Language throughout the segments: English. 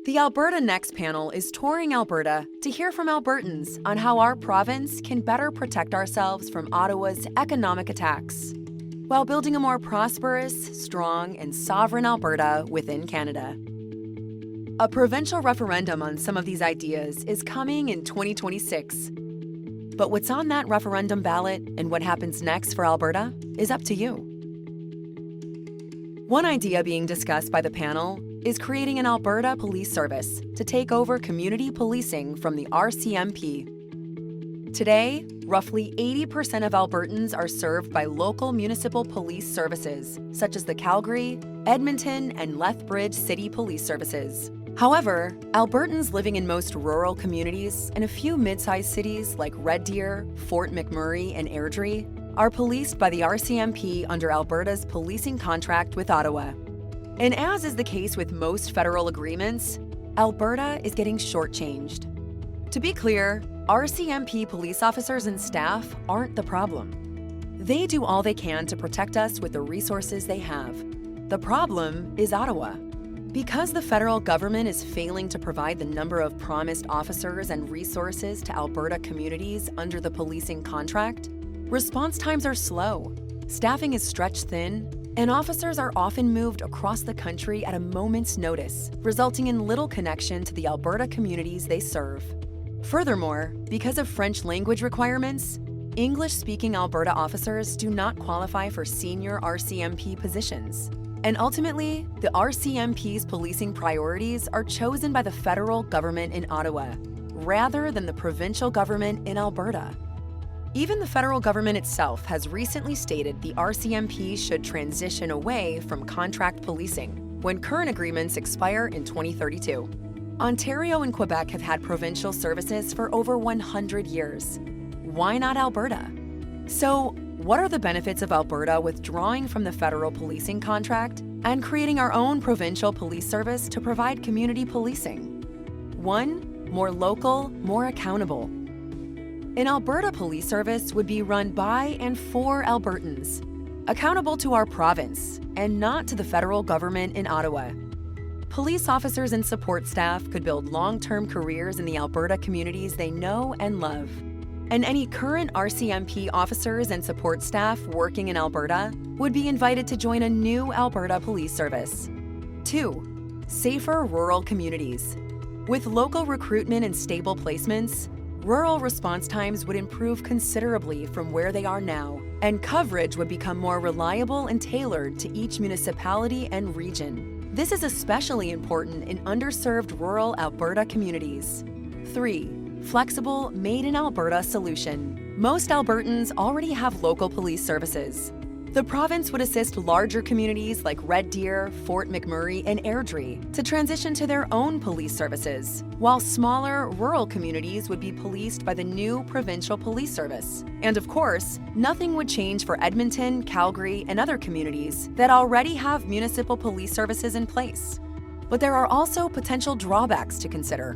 The Alberta Next panel is touring Alberta to hear from Albertans on how our province can better protect ourselves from Ottawa's economic attacks, while building a more prosperous, strong, and sovereign Alberta within Canada. A provincial referendum on some of these ideas is coming in 2026. But what's on that referendum ballot and what happens next for Alberta is up to you. One idea being discussed by the panel is creating an Alberta police service to take over community policing from the RCMP. Today, roughly 80% of Albertans are served by local municipal police services, such as the Calgary, Edmonton, and Lethbridge City Police Services. However, Albertans living in most rural communities and a few mid-sized cities like Red Deer, Fort McMurray, and Airdrie are policed by the RCMP under Alberta's policing contract with Ottawa. And as is the case with most federal agreements, Alberta is getting shortchanged. To be clear, RCMP police officers and staff aren't the problem. They do all they can to protect us with the resources they have. The problem is Ottawa. Because the federal government is failing to provide the number of promised officers and resources to Alberta communities under the policing contract, response times are slow, staffing is stretched thin, and officers are often moved across the country at a moment's notice, resulting in little connection to the Alberta communities they serve. Furthermore, because of French language requirements, English-speaking Alberta officers do not qualify for senior RCMP positions. And ultimately, the RCMP's policing priorities are chosen by the federal government in Ottawa, rather than the provincial government in Alberta. Even the federal government itself has recently stated the RCMP should transition away from contract policing when current agreements expire in 2032. Ontario and Quebec have had provincial services for over 100 years. Why not Alberta? So, what are the benefits of Alberta withdrawing from the federal policing contract and creating our own provincial police service to provide community policing? 1. More local, more accountable. An Alberta police service would be run by and for Albertans, accountable to our province and not to the federal government in Ottawa. Police officers and support staff could build long-term careers in the Alberta communities they know and love. And any current RCMP officers and support staff working in Alberta would be invited to join a new Alberta police service. 2. Safer rural communities. With local recruitment and stable placements, rural response times would improve considerably from where they are now, and coverage would become more reliable and tailored to each municipality and region. This is especially important in underserved rural Alberta communities. 3. Flexible, made-in-Alberta solution. Most Albertans already have local police services. The province would assist larger communities like Red Deer, Fort McMurray, and Airdrie to transition to their own police services, while smaller, rural communities would be policed by the new provincial police service. And of course, nothing would change for Edmonton, Calgary, and other communities that already have municipal police services in place. But there are also potential drawbacks to consider.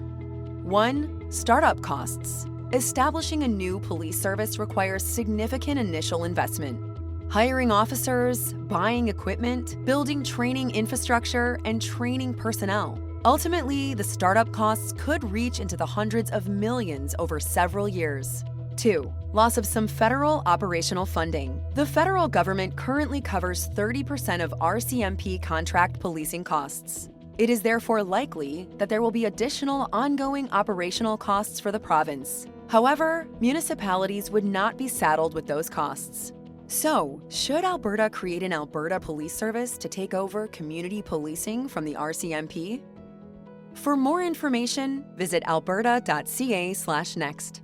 1. Startup costs. Establishing a new police service requires significant initial investment. Hiring officers, buying equipment, building training infrastructure, and training personnel. Ultimately, the startup costs could reach into the hundreds of millions over several years. 2. Loss of some federal operational funding. The federal government currently covers 30% of RCMP contract policing costs. It is therefore likely that there will be additional ongoing operational costs for the province. However, municipalities would not be saddled with those costs. So, should Alberta create an Alberta police service to take over community policing from the RCMP? For more information, visit alberta.ca/next.